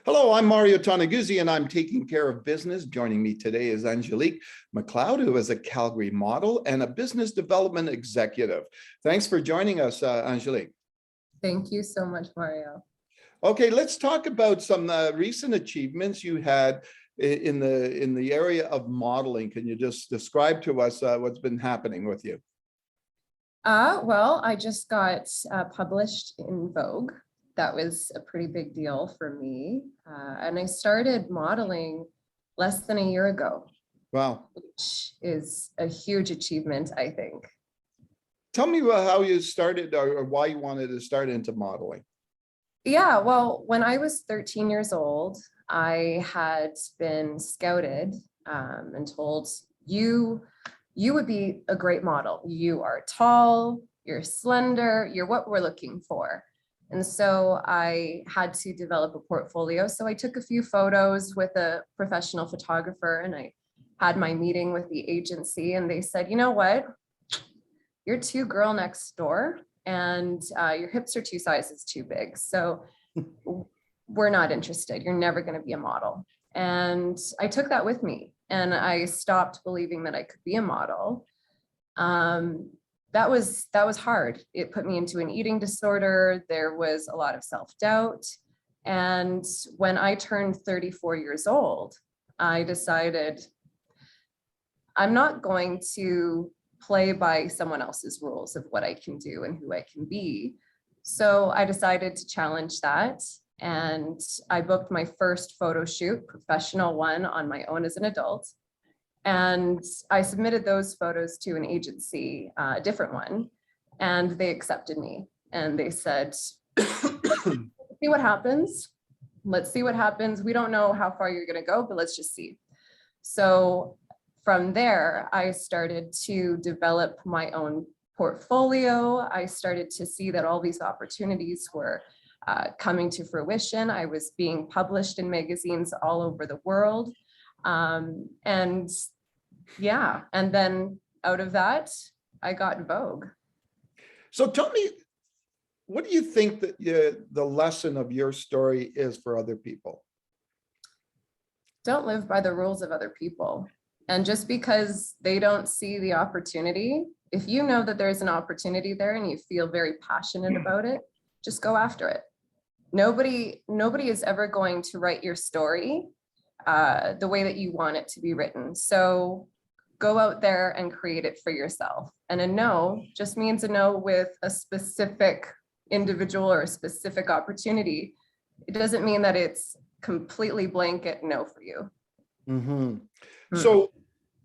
Hello, I'm Mario Toneguzzi, and I'm taking care of business. Joining me today is Angelique MacLeod, who is a Calgary model and a business development executive. Thanks for joining us, Angelique. Thank you so much, Mario. Okay, let's talk about some recent achievements you had in the area of modeling. Can you just describe to us what's been happening with you? Well, I just got published in Vogue. That was a pretty big deal for me. And I started modeling less than a year ago. Wow. Which is a huge achievement, I think. Tell me how you started or why you wanted to start into modeling. Yeah, well, when I was 13 years old, I had been scouted and told you would be a great model. You are tall, you're slender, you're what we're looking for. And so I had to develop a portfolio. So I took a few photos with a professional photographer and I had my meeting with the agency and they said, you know what, you're too girl next door and your hips are 2 sizes too big. So we're not interested. You're never going to be a model. And I took that with me and I stopped believing that I could be a model. That was hard. It put me into an eating disorder. There was a lot of self-doubt. And when I turned 34 years old, I decided I'm not going to play by someone else's rules of what I can do and who I can be. So I decided to challenge that. And I booked my first photo shoot, professional one, on my own as an adult. And I submitted those photos to an agency, a different one, and they accepted me. And they said, see what happens. Let's see what happens. We don't know how far you're going to go, but let's just see. So from there, I started to develop my own portfolio. I started to see that all these opportunities were coming to fruition. I was being published in magazines all over the world. And yeah, and then out of that, I got Vogue. So tell me, what do you think that the lesson of your story is for other people? Don't live by the rules of other people. And just because they don't see the opportunity, if you know that there's an opportunity there and you feel very passionate about it, just go after it. Nobody is ever going to write your story the way that you want it to be written. So go out there and create it for yourself. And a no just means a no with a specific individual or a specific opportunity. It doesn't mean that it's completely blanket no for you. Mm-hmm. So,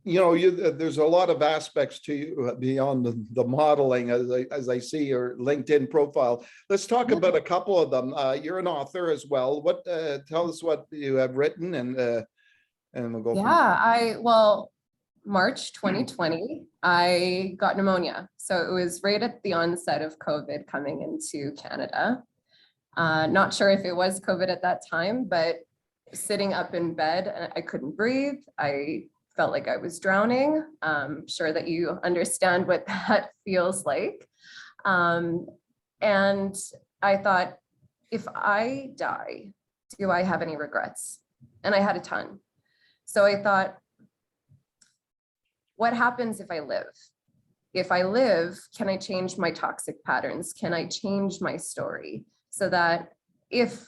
you know, there's a lot of aspects to you beyond the modeling, as I see your LinkedIn profile. Let's talk about a couple of them. You're an author as well. Tell us what you have written, and we'll go. Well, March 2020, I got pneumonia. So it was right at the onset of COVID coming into Canada. Not sure if it was COVID at that time, but sitting up in bed, I couldn't breathe. I felt like I was drowning. Sure that you understand what that feels like. And I thought, if I die, do I have any regrets? And I had a ton. So I thought, what happens if I live? If I live, can I change my toxic patterns? Can I change my story so that if,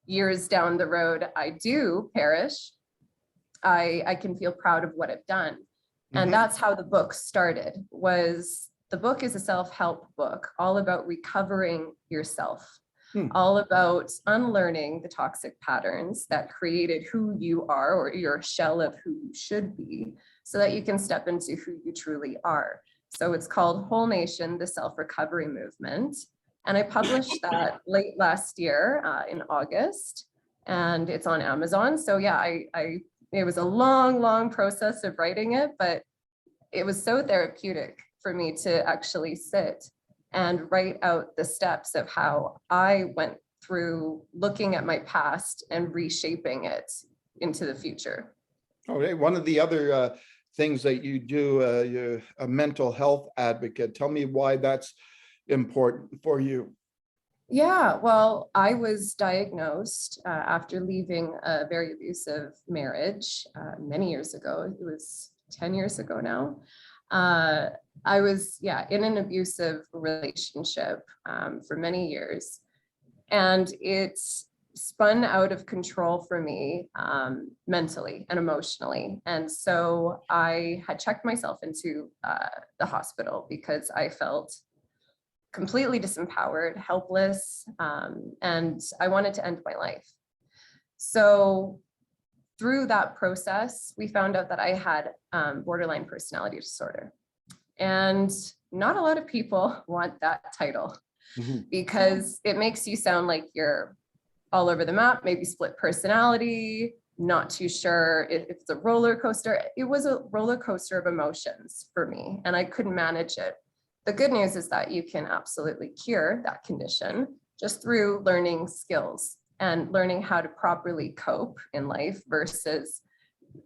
years down the road, I do perish, I can feel proud of what I've done. And that's how the book started. The book is a self-help book, all about recovering yourself, all about unlearning the toxic patterns that created who you are, or your shell of who you should be, so that you can step into who you truly are. So it's called Whole Nation, the Self-Recovery Movement. And I published that late last year in August, and it's on Amazon. So yeah, it was a long process of writing it, but it was so therapeutic for me to actually sit and write out the steps of how I went through looking at my past and reshaping it into the future. Okay, one of the other things that you do, you're a mental health advocate. Tell me why that's important for you. Yeah, well, I was diagnosed after leaving a very abusive marriage many years ago. It was 10 years ago now. Uh, I was, yeah, in an abusive relationship for many years. And it spun out of control for me mentally and emotionally. And so I had checked myself into the hospital because I felt completely disempowered, helpless, and I wanted to end my life. So through that process, we found out that I had borderline personality disorder. And not a lot of people want that title Mhm. because it makes you sound like you're all over the map, maybe split personality, not too sure if it's a roller coaster. It was a roller coaster of emotions for me, and I couldn't manage it. The good news is that you can absolutely cure that condition just through learning skills and learning how to properly cope in life versus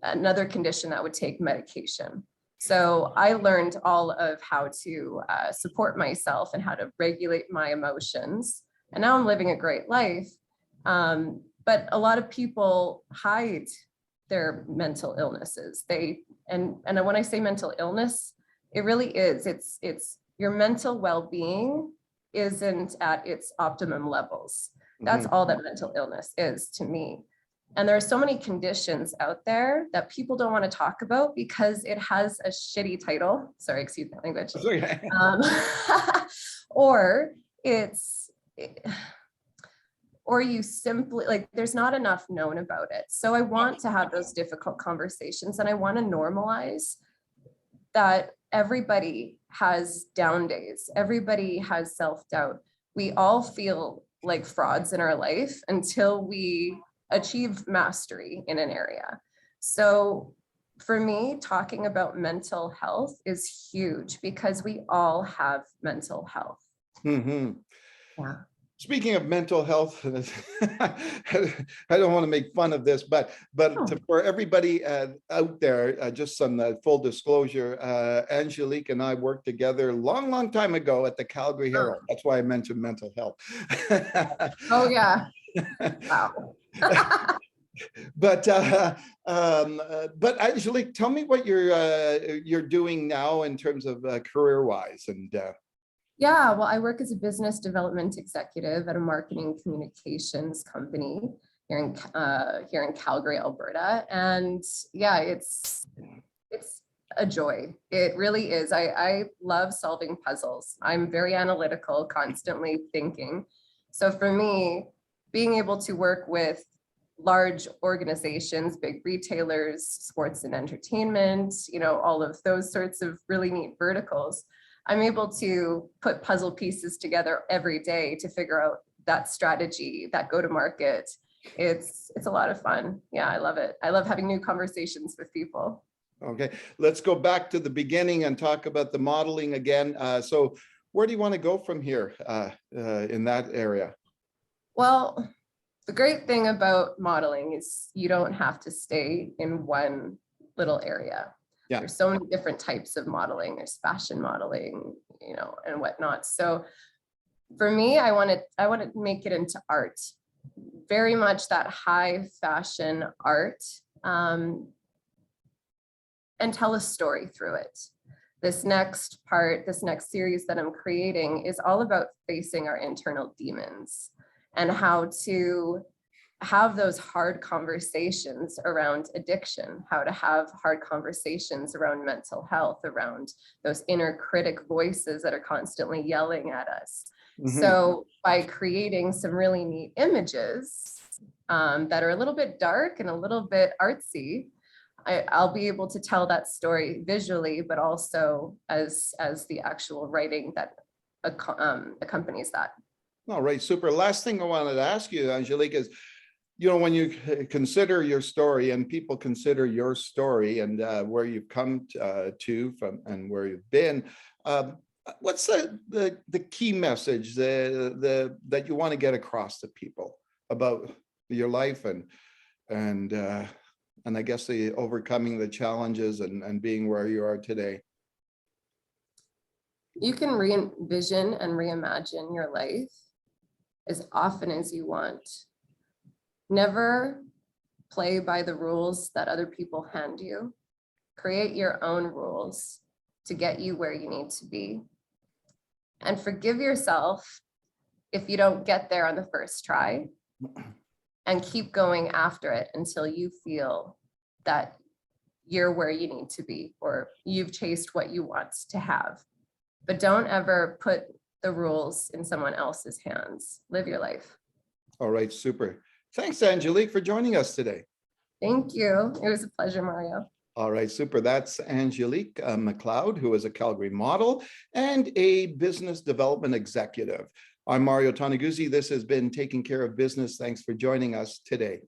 another condition that would take medication. So I learned all of how to support myself and how to regulate my emotions. And now I'm living a great life. But a lot of people hide their mental illnesses. And when I say mental illness, it really is. It's your mental well-being isn't at its optimum levels. That's Mhm. all that mental illness is to me. And there are so many conditions out there that people don't want to talk about because it has a shitty title. Sorry, excuse my language. That's okay. Um, or it's, or you simply like, there's not enough known about it. So I want to have those difficult conversations and I want to normalize that everybody has down days. Everybody has self-doubt. We all feel like frauds in our life until we achieve mastery in an area. So for me, talking about mental health is huge because we all have mental health. Mhm. Yeah. Speaking of mental health, I don't want to make fun of this, but Oh. for everybody out there, just some full disclosure, Angelique and I worked together a long, long time ago at the Calgary Herald. That's why I mentioned mental health. Oh yeah. Wow. But Angelique, tell me what you're doing now in terms of career-wise and. Yeah, well, I work as a business development executive at a marketing communications company here in Calgary, Alberta, and yeah, it's a joy. It really is. I love solving puzzles. I'm very analytical, constantly thinking. So for me, being able to work with large organizations, big retailers, sports and entertainment, all of those sorts of really neat verticals, I'm able to put puzzle pieces together every day to figure out that strategy, that go to market. It's a lot of fun. Yeah, I love it. I love having new conversations with people. Okay, let's go back to the beginning and talk about the modeling again. So where do you want to go from here in that area? Well, the great thing about modeling is you don't have to stay in one little area. Yeah. There's so many different types of modeling. There's fashion modeling, and whatnot. So for me, I want to make it into art, very much that high fashion art, and tell a story through it. This next series that I'm creating is all about facing our internal demons and how to have those hard conversations around addiction, how to have hard conversations around mental health, around those inner critic voices that are constantly yelling at us. Mhm. So by creating some really neat images that are a little bit dark and a little bit artsy, I'll be able to tell that story visually, but also as the actual writing that accompanies that. All right, super. Last thing I wanted to ask you, Angelique, is, when you consider your story and people consider your story and where you've come to from and where you've been, what's the key message that you want to get across to people about your life and I guess the overcoming the challenges and being where you are today? You can re-envision and reimagine your life as often as you want. Never play by the rules that other people hand you. Create your own rules to get you where you need to be. And forgive yourself if you don't get there on the first try, and keep going after it until you feel that you're where you need to be, or you've chased what you want to have. But don't ever put the rules in someone else's hands. Live your life. All right, super. Thanks, Angelique, for joining us today. Thank you. It was a pleasure, Mario. All right, super. That's Angelique MacLeod, who is a Calgary model and a business development executive. I'm Mario Toneguzzi. This has been Taking Care of Business. Thanks for joining us today.